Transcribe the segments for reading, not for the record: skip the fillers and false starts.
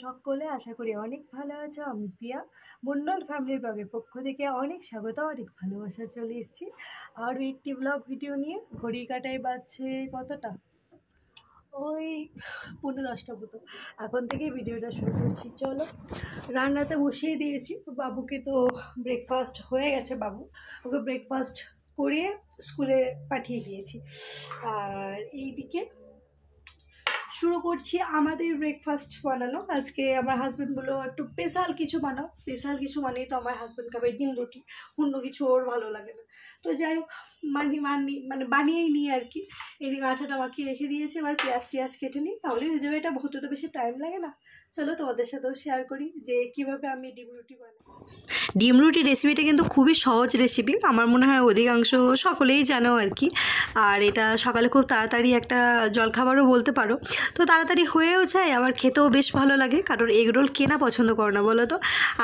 সকলে? আশা করি অনেক ভালো আছো। আমি প্রিয়া। মন্ডল ফ্যামিলি ব্লগের পক্ষ থেকে অনেক স্বাগত, অনেক ভালোবাসা চলে এসেছি আরও একটি ব্লগ ভিডিও নিয়ে। ঘড়ি কাটায় বাজছে কতটা, ওই 10:45 মতো। এখন থেকেই ভিডিওটা শুরু করছি। চলো, রান্নাতে বসিয়ে দিয়েছি। বাবুকে তো ব্রেকফাস্ট হয়ে গেছে, ওকে ব্রেকফাস্ট করিয়ে স্কুলে পাঠিয়ে দিয়েছি। আর এইদিকে শুরু করছি আমাদের ব্রেকফাস্ট বানানো। আজকে আমার হাজব্যান্ড বললো একটু স্পেশাল কিছু বানাও। স্পেশাল কিছু বানিয়ে তো আমার হাজব্যান্ড খাবে ডিম রুটি, অন্য কিছু ওর ভালো লাগে না। তো যাই হোক, বানিয়েই নিই আর কি। এদিকে আটাটা মাখিয়ে রেখে দিয়েছি, এবার পেঁয়াজ কেটে নিই, তাহলে হয়ে যাবে। এটা হতে তো বেশি টাইম লাগে না। চলো তোমাদের সাথেও শেয়ার করি যে কীভাবে আমি ডিম রুটি বানাই। ডিম রুটি রেসিপিটা কিন্তু খুবই সহজ রেসিপি, আমার মনে হয় অধিকাংশ সকলেই জানো আর কি। আর এটা সকালে খুব তাড়াতাড়ি একটা জলখাবারও বলতে পারো। তো তাড়াতাড়ি হয়েও যায়, আবার খেতেও বেশ ভালো লাগে, কারণ এগরোল কেনা পছন্দ করো না বলো তো।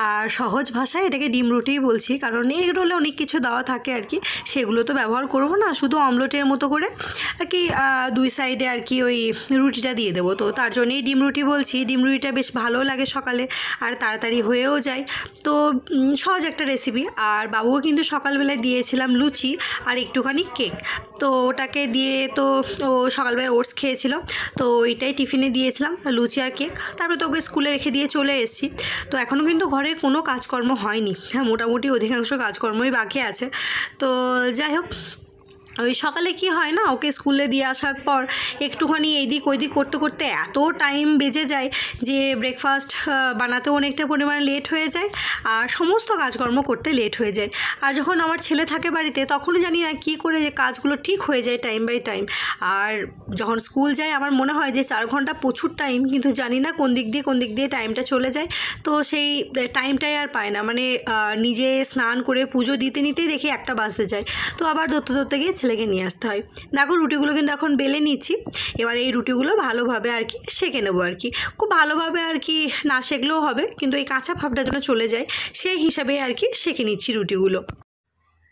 আর সহজ ভাষায় এটাকে ডিম রুটিই বলছি, কারণ এগরোলে অনেক কিছু দেওয়া থাকে আর কি, সেগুলো তো ব্যবহার করবো না। শুধু অমলেটের মতো করে আর কি দুই সাইডে আর কি ওই রুটিটা দিয়ে দেবো। তো তার জন্যই ডিম রুটি বলছি। ডিম রুটিটা বেশ ভালো লাগে সকালে, আর তাড়াতাড়ি হয়েও যায়। তো সহজ একটা রেসিপি। আর বাবুও কিন্তু সকালবেলায় দিয়েছিলাম লুচি আর একটুখানি কেক। তো ওটাকে দিয়ে তো ও সকালবেলায় ওটস খেয়েছিল, তো ওইটাই টিফিনে দিয়েছিলাম, লুচি আর কেক। তারপরে তো ওকে স্কুলে রেখে দিয়ে চলে এসেছি। তো এখনও কিন্তু ঘরে কোনো কাজকর্ম হয়নি, হ্যাঁ মোটামুটি অধিকাংশ কাজকর্মই বাকি আছে। তো যাই হোক, ওই সকালে কি হয় না, ওকে স্কুলে দিয়ে আসার পর একটুখানি এইদিক ওইদিক করতে করতে এত টাইম বেজে যায় যে ব্রেকফাস্ট বানাতেও অনেকটা পরিমাণে লেট হয়ে যায়, আর সমস্ত কাজকর্ম করতে লেট হয়ে যায়। আর যখন আমার ছেলে থাকে বাড়িতে, তখনও জানি না কী করে যে কাজগুলো ঠিক হয়ে যায় টাইম বাই টাইম। আর যখন স্কুল যায় আমার মনে হয় যে 4 ঘন্টা প্রচুর টাইম, কিন্তু জানি না কোন দিক দিয়ে টাইমটা চলে যায়। তো সেই টাইমটাই আর পায় না, মানে নিজে স্নান করে পুজো দিতে নিতেই দেখি 1টা বাজতে যায়। তো আবার ধরতে গিয়ে ছেলেকে নিয়ে আসতে হয়। দেখো রুটিগুলো কিন্তু এখন বেলে নিচ্ছি। এবার এই রুটিগুলো ভালোভাবে আর কি সেঁকে নেবো আর কি। খুব ভালোভাবে আর কি না সেঁকলেও হবে, কিন্তু এই কাঁচা ভাবটা যেন চলে যায় সেই হিসাবে আর কি সেঁকে নিচ্ছি রুটিগুলো।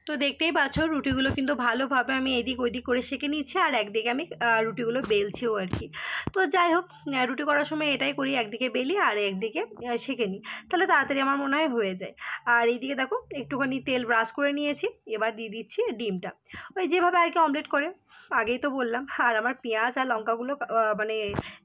তো দেখতেই পাচ্ছ রুটিগুলো কিন্তু ভালোভাবে আমি এদিক ওইদিক করে সেঁকে নিচ্ছি, আর একদিকে আমি রুটিগুলো বেলছিও আর কি। তো যাই হোক, রুটি করার সময় এটাই করি, একদিকে বেলি আর একদিকে সেঁকে নিই, তাহলে তাড়াতাড়ি আমার মনে হয় হয়ে যায়। আর এইদিকে দেখো একটুখানি তেল ব্রাশ করে নিয়েছি, এবার দিয়ে দিচ্ছি ডিমটা, ওই যেভাবে আর কি অমলেট করে, আগেই তো বললাম। আর আমার পেঁয়াজ আর লঙ্কাগুলো মানে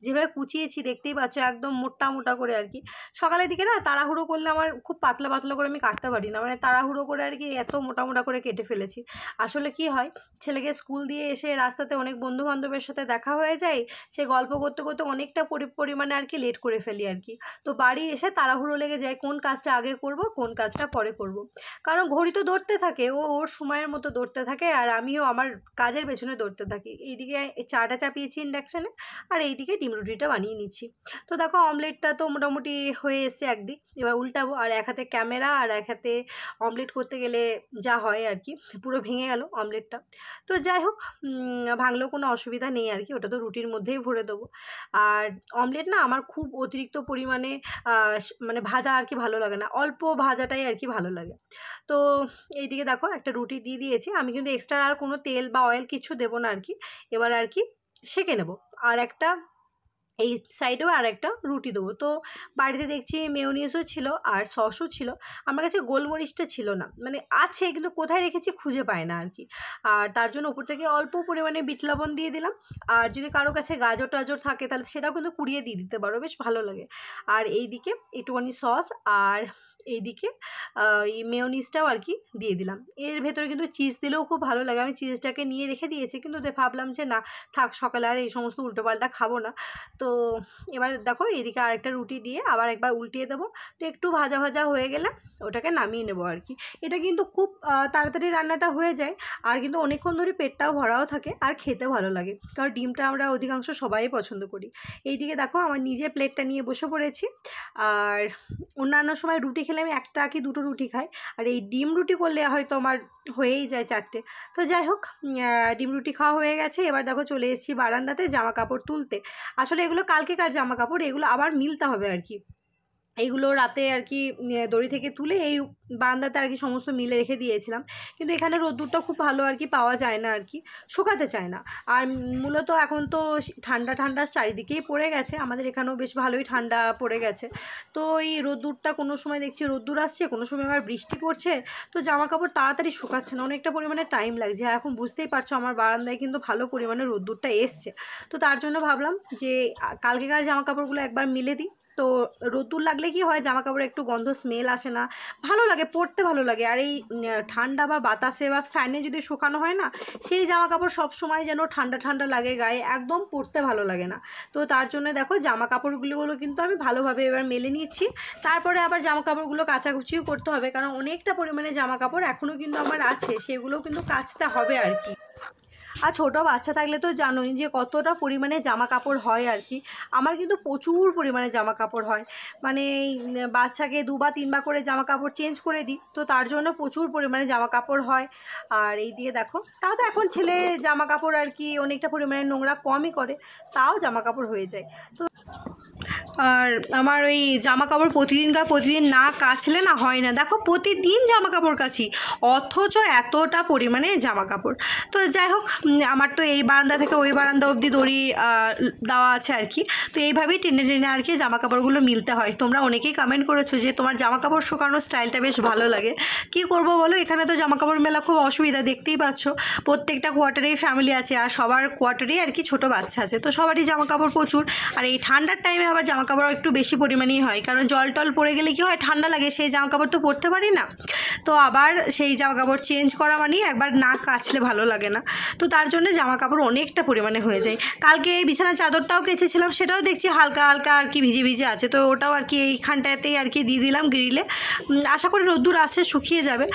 যেভাবে কুচিয়েছি দেখতেই পাচ্ছ, একদম মোটা মোটা করে আর কি। সকালের দিকে না তাড়াহুড়ো করলে আমার খুব পাতলা পাতলা করে আমি কাটতে পারি না, মানে তাড়াহুড়ো করে আর কি এত মোটা মোটা করে কেটে ফেলেছি। আসলে কি হয়, ছেলেকে স্কুল দিয়ে এসে রাস্তাতে অনেক বন্ধু বান্ধবের সাথে দেখা হয়ে যায়, সে গল্প করতে করতে অনেকটা পরিমাণে আর কি লেট করে ফেলি আর কি। তো বাড়ি এসে তাড়াহুড়ো লেগে যায় কোন কাজটা আগে করব কোন কাজটা পরে করব, কারণ ঘড়ি তো দৌড়তে থাকে, ও ওর সময়ের মতো দৌড়তে থাকে, আর আমিও আমার কাজের পেছনে দৌড়তে থাকি। এইদিকে চাটা চাপিয়েছি ইন্ডাকশানে, আর এইদিকে ডিম রুটিটা বানিয়ে নিচ্ছি। তো দেখো অমলেটটা তো মোটামুটি হয়ে এসছে একদিক, এবার উল্টাবো। আর এক হাতে ক্যামেরা আর এক হাতে অমলেট করতে গেলে যা হয় আর কি, পুরো ভেঙে গেল অমলেটটা। তো যাই হোক, ভাঙলেও কোনো অসুবিধা নেই আর কি, ওটা তো রুটির মধ্যেই ভরে দেবো। আর অমলেট না আমার খুব অতিরিক্ত পরিমাণে মানে ভাজা আর কি ভালো লাগে না, অল্প ভাজাটাই আর কি ভালো লাগে। তো এইদিকে দেখো একটা রুটি দিয়ে দিয়েছি, আমি কিন্তু এক্সট্রা আর কোনো তেল বা অয়েল কিছু দেবো না আর কি। এবার আর কি সেঁকে নেবো, আর একটা এই সাইডেও আর একটা রুটি দেবো। তো বাড়িতে দেখছি মেয়োনিজও ছিল আর সসও ছিল, আমার কাছে গোলমরিচটা ছিল না, মানে আছে কিন্তু কোথায় রেখেছি খুঁজে পায় না আর কি। আর তার জন্য উপর থেকে অল্প পরিমাণে বিট লবণ দিয়ে দিলাম। আর যদি কারো কাছে গাজর টাজর থাকে তাহলে সেটাও কিন্তু কুড়িয়ে দিয়ে দিতে পারো, বেশ ভালো লাগে। আর এইদিকে একটুখানি সস, আর এইদিকে এই মেয়োনিজটাও আর কি দিয়ে দিলাম। এর ভেতরে কিন্তু চিজ দিলেও খুব ভালো লাগে, আমি চিজটাকে নিয়ে রেখে দিয়েছি, কিন্তু ভাবলাম যে না থাক, সকালে আর এই সমস্ত উল্টোপাল্টা খাবো না। তো এবার দেখো এদিকে আরেকটা রুটি দিয়ে আবার একবার উল্টিয়ে দেবো। তো একটু ভাজা ভাজা হয়ে গেলে ওটাকে নামিয়ে নেবো আর কি। এটা কিন্তু খুব তাড়াতাড়ি রান্নাটা হয়ে যায়, আর কিন্তু অনেকক্ষণ ধরে পেটটাও ভরাও থাকে, আর খেতে ভালো লাগে, কারণ ডিমটা আমরা অধিকাংশ সবাই পছন্দ করি। এইদিকে দেখো আমার নিজের প্লেটটা নিয়ে বসে পড়েছি। আর অন্যান্য সময় রুটি খেলে আমি একটা কি দুটো রুটি খাই, আর এই ডিম রুটি করলে হয়তো আমার হয়েই যায় 4টে। তো যাই হোক, ডিম রুটি খাওয়া হয়ে গেছে, এবার দেখো চলে এসেছি বারান্দাতে জামা কাপড় তুলতে। আসলে এগুলো কালকেকার জামা কাপড়, এগুলো আবার মিলতে হবে আর কি। এইগুলো রাতে আর কি দড়ি থেকে তুলে এই বারান্দাতে আর কি সমস্ত মিলে রেখে দিয়েছিলাম। কিন্তু এখানে রোদ্দুরটা খুব ভালো আর কি পাওয়া যায় না আর কি, শুকাতে চায় না। আর মূলত এখন তো ঠান্ডা ঠান্ডা চারিদিকেই পড়ে গেছে, আমাদের এখানেও বেশ ভালোই ঠান্ডা পড়ে গেছে। তো এই রোদ্দুরটা কোনো সময় দেখছি রোদ্দুর আসছে, কোনো সময় আবার বৃষ্টি পড়ছে, তো জামা কাপড় তাড়াতাড়ি শুকাচ্ছে না, অনেকটা পরিমাণে টাইম লাগছে। আর এখন বুঝতেই পারছো আমার বারান্দায় কিন্তু ভালো পরিমাণে রোদ্দুরটা এসছে। তো তার জন্য ভাবলাম যে কালকেকার জামা কাপড়গুলো একবার মিলে দিই। তো রোদ্দুর লাগলে কি হয়, জামা কাপড়ে একটু গন্ধ স্মেল আসে না, ভালো লাগে, পরতে ভালো লাগে। আর এই ঠান্ডা বা বাতাসে বা ফ্যানে যদি শুকানো হয় না, সেই জামা কাপড় সব সময় যেন ঠান্ডা ঠান্ডা লাগে গায়ে, একদম পরতে ভালো লাগে না। তো তার জন্য দেখো জামা কাপড়গুলো কিন্তু আমি ভালোভাবে এবার মেলে নিচ্ছি। তারপরে আবার জামা কাপড়গুলো কাচাকুচিও করতে হবে, কারণ অনেকটা পরিমাণে জামা কাপড় এখনও কিন্তু আমার আছে, সেগুলোও কিন্তু কাচতে হবে আর কি। আর ছোটো বাচ্চা থাকলে তো জানোই যে কতটা পরিমাণে জামা কাপড় হয় আর কি। আমার কিন্তু প্রচুর পরিমাণে জামা কাপড় হয়, মানে বাচ্চাকে 2 বা 3 বার করে জামা কাপড় চেঞ্জ করে দিই, তো তার জন্য প্রচুর পরিমাণে জামা কাপড় হয়। আর এই দিয়ে দেখো, তাও তো এখন ছেলে জামা কাপড় আর কি অনেকটা পরিমাণে নোংরা কমই করে, তাও জামা কাপড় হয়ে যায়। তো আর আমার ওই জামা কাপড় প্রতিদিন না কাচলে না হয় না। দেখো প্রতিদিন জামা কাপড় কাচি, অথচ এতটা পরিমাণে জামা কাপড়। তো যাই হোক, আমার তো এই বারান্দা থেকে ওই বারান্দা অবধি দড়ি দেওয়া আছে আর কি। তো এইভাবেই টেনে টেনে আর কি জামা কাপড়গুলো মিলতে হয়। তোমরা অনেকেই কমেন্ট করেছো যে তোমার জামা কাপড় শুকানোর স্টাইলটা বেশ ভালো লাগে। কি করব বলো, এখানে তো জামা কাপড় মেলা খুব অসুবিধা, দেখতেই পাচ্ছ প্রত্যেকটা কোয়ার্টারেই ফ্যামিলি আছে, আর সবার কোয়ার্টারেই আর কি ছোটো বাচ্চা আছে, তো সবারই জামা কাপড় প্রচুর। আর এই ঠান্ডার টাইমে আবার জামা কাপড় একটু বেশি পরিমাণেই হয়, কারণ জল টল পড়ে গেলে কি হয়, ঠান্ডা লাগে, সেই জামা কাপড় তো পরতে পারি না। তো আবার সেই জামা কাপড় চেঞ্জ করা মানেই একবার না কাচলে ভালো লাগে না। তো তার জন্য জামা কাপড় অনেকটা পরিমাণে হয়ে যায়। কালকে এই বিছানার চাদরটাও কেচেছিলাম, সেটাও দেখছি হালকা হালকা আর কি ভিজে ভিজে আছে, তো ওটাও আর কি এইখানটাতেই আর কি দিয়ে দিলাম গ্রিলে। আশা করি রোদ্দুর আসছে, শুকিয়ে যাবে।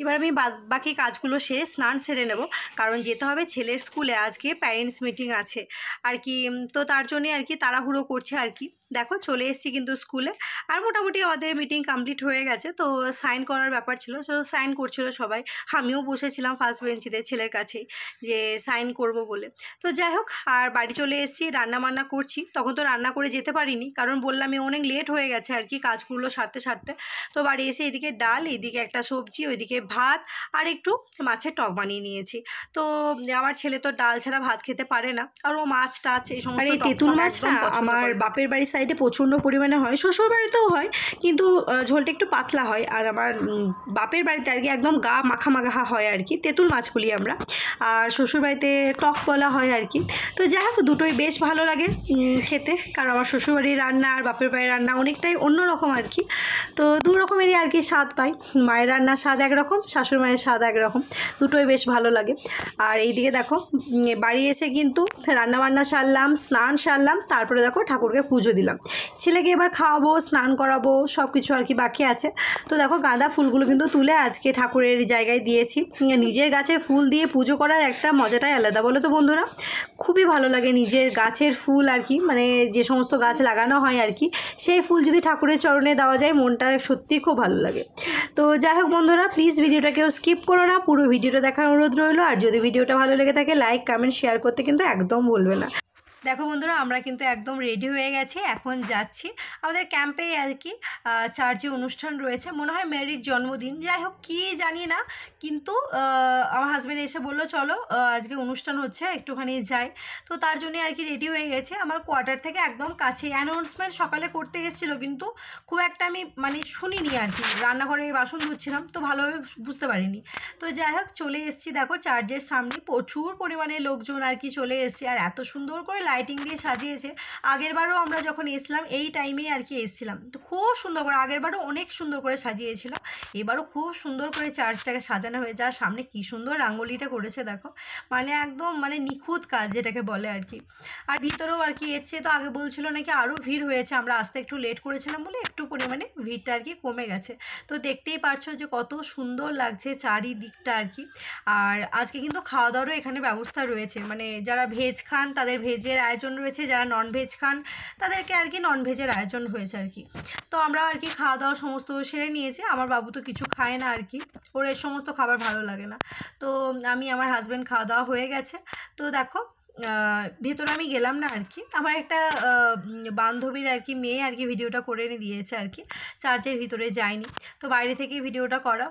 এবার আমি বাকি কাজগুলো সেরে স্নান সেরে নেব, কারণ যেতে হবে ছেলের স্কুলে, আজকে প্যারেন্টস মিটিং আছে আর কি। তো তার জন্যে আর কি তাড়াহুড়ো করছে আর কি। দেখো চলে এসেছি কিন্তু স্কুলে, আর মোটামুটি আমাদের মিটিং কমপ্লিট হয়ে গেছে। তো সাইন করার ব্যাপার ছিল, তো সাইন করছিল সবাই, আমিও বসেছিলাম ফার্স্ট বেঞ্চিতে ছেলের কাছেই, যে সাইন করব বলে। তো যাই হোক, আর বাড়ি চলে এসেছি, রান্না বান্না করছি। তখন তো রান্না করে যেতে পারিনি, কারণ বললাম অনেক লেট হয়ে গেছে আর কি কাজগুলো সারতে সারতে। তো বাড়ি এসে এদিকে ডাল, এদিকে একটা সবজি, ওইদিকে ভাত, আর একটু মাছের টক বানিয়ে নিয়েছি। তো আমার ছেলে তো ডাল ছাড়া ভাত খেতে পারে না, আর ও মাছ টাছ এই সমস্ত, এই তেঁতুল মাছটা আমার বাপের বাড়ির সাইডে প্রচণ্ড পরিমাণে হয়, শ্বশুর বাড়িতেও হয়, কিন্তু ঝোলটা একটু পাতলা হয়। আর আমার বাপের বাড়িতে আর কি একদম গা মাখা মাখা হয় আর কি, তেঁতুল মাছ বলি আমরা, আর শ্বশুর বাড়িতে টক বলা হয় আর কি। তো যাই হোক, দুটোই বেশ ভালো লাগে খেতে, কারণ আমার শ্বশুরবাড়ির রান্না আর বাপের বাড়ির রান্না অনেকটাই অন্যরকম আর কি। তো দু রকমেরই আর কি স্বাদ পাই, মায়ের রান্নার স্বাদ একরকম, শাশুড়ি মায়ের স্বাদ একরকম, দুটোই বেশ ভালো লাগে। আর এইদিকে দেখো, বাড়ি এসে কিন্তু রান্নাবান্না সারলাম, স্নান সারলাম, তারপরে দেখো ঠাকুরকে পুজো দিলাম, ছেলেকে এবার খাওয়াবো, স্নান করাবো, সব কিছু আর কি বাকি আছে। তো দেখো গাঁদা ফুলগুলো কিন্তু তুলে আজকে ঠাকুরের জায়গায় দিয়েছি। নিজের গাছে ফুল দিয়ে পুজো করার একটা মজাটাই আলাদা, বলো তো বন্ধুরা, খুবই ভালো লাগে নিজের গাছের ফুল আর কি, মানে যে সমস্ত গাছ লাগানো হয় আর কি, সেই ফুল যদি ঠাকুরের চরণে দেওয়া যায়, মনটা সত্যিই খুব ভালো লাগে। তো যাই হোক বন্ধুরা, প্লিজ ভিডিওটা কেউ স্কিপ করো না, পুরো ভিডিওটা দেখার অনুরোধ রইলো। আর যদি ভিডিওটা ভালো লেগে থাকে, লাইক কমেন্ট শেয়ার করতে কিন্তু একদম ভুলবে না। দেখো বন্ধুরা, আমরা কিন্তু একদম রেডি হয়ে গেছি, এখন যাচ্ছি আমাদের ক্যাম্পে আর কি। চার্চে অনুষ্ঠান রয়েছে, মনে হয় মেরির জন্মদিন, যাই হোক কি জানি না, কিন্তু আমার হাজব্যান্ড এসে বললো চলো আজকে অনুষ্ঠান হচ্ছে, একটুখানি যাই। তো তার জন্যে আর কি রেডি হয়ে গেছে, আমার কোয়ার্টার থেকে একদম কাছে। অ্যানাউন্সমেন্ট সকালে করতে এসেছিলো, কিন্তু খুব একটা আমি মানে শুনিনি আর কি, রান্নাঘরে বাসন ধুচ্ছিলাম, তো ভালোভাবে বুঝতে পারিনি। তো যাই হোক চলে এসেছি, দেখো চার্চের সামনে প্রচুর পরিমাণে লোকজন আর কি চলে এসেছে, আর এত সুন্দর করে লাইটিং দিয়ে সাজিয়েছে। আগেরবারও আমরা যখন এসছিলাম এই টাইমেই আর কি এসছিলাম, তো খুব সুন্দর করে, আগেরবারও অনেক সুন্দর করে সাজিয়েছিল, এবারও খুব সুন্দর করে চার্চটাকে সাজানো হয়েছে। আর সামনে কী সুন্দর রাঙ্গোলিটা করেছে দেখো, মানে একদম মানে নিখুঁত কাজ যেটাকে বলে আর কি। আর ভিতরেও আর কি এসছে, তো আগে বলছিল নাকি আরও ভিড় হয়েছে, আমরা আসতে একটু লেট করেছিলাম বলে একটু পরিমাণে ভিড়টা আর কি কমে গেছে। তো দেখতেই পারছো যে কত সুন্দর লাগছে চারিদিকটা আর কি। আর আজকে কিন্তু খাওয়া দাওয়ারও এখানে ব্যবস্থা রয়েছে, মানে যারা ভেজ খান তাদের ভেজের আয়োজন রয়েছে, যারা নন ভেজ খান তাদেরকে আর কি নন ভেজের আয়োজন হয়েছে আর কি। তো আমরা আর কি খাওয়া দাওয়া সমস্ত সেরে নিয়েছি, আমার বাবু তো কিছু খায় না আর কি, ওর এই সমস্ত খাবার ভালো লাগে না। তো আমি আমার হাজব্যান্ড খাওয়া দাওয়া হয়ে গেছে। তো দেখো ভেতরে আমি গেলাম না আর কি। আমার একটা বান্ধবীর আর কি মেয়ে আর কি ভিডিওটা করে এনে দিয়েছে আর কি, চার্চের ভিতরে যায়নি, তো বাইরে থেকে ভিডিওটা করা।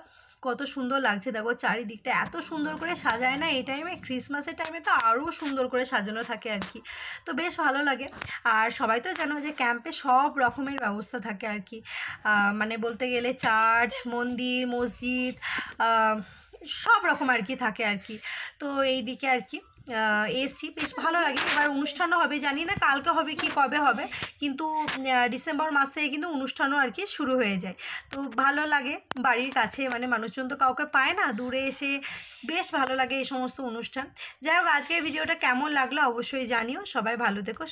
কত সুন্দর লাগছে দেখো, চারিদিকটা এত সুন্দর করে সাজায় না এই টাইমে, ক্রিসমাসের টাইমে তো আরও সুন্দর করে সাজানো থাকে আর কি, তো বেশ ভালো লাগে। আর সবাই তো জানো যে ক্যাম্পে সব রকমের ব্যবস্থা থাকে আর কি, মানে বলতে গেলে চার্চ, মন্দির, মসজিদ, সব রকম আর কি থাকে আর কি। তো এই দিকে আর কি এসছি, বেশ ভালো লাগে। এবার অনুষ্ঠানও হবে, জানি না কালকে হবে কি কবে হবে, কিন্তু ডিসেম্বর মাস থেকে কিন্তু অনুষ্ঠানও আর কি শুরু হয়ে যায়। তো ভালো লাগে, বাড়ির কাছে মানে মানুষজন তো কাউকে পায় না, দূরে এসে বেশ ভালো লাগে এই সমস্ত অনুষ্ঠান। যাই হোক, আজকের ভিডিওটা কেমন লাগলো অবশ্যই জানিও। সবাই ভালো থেকো।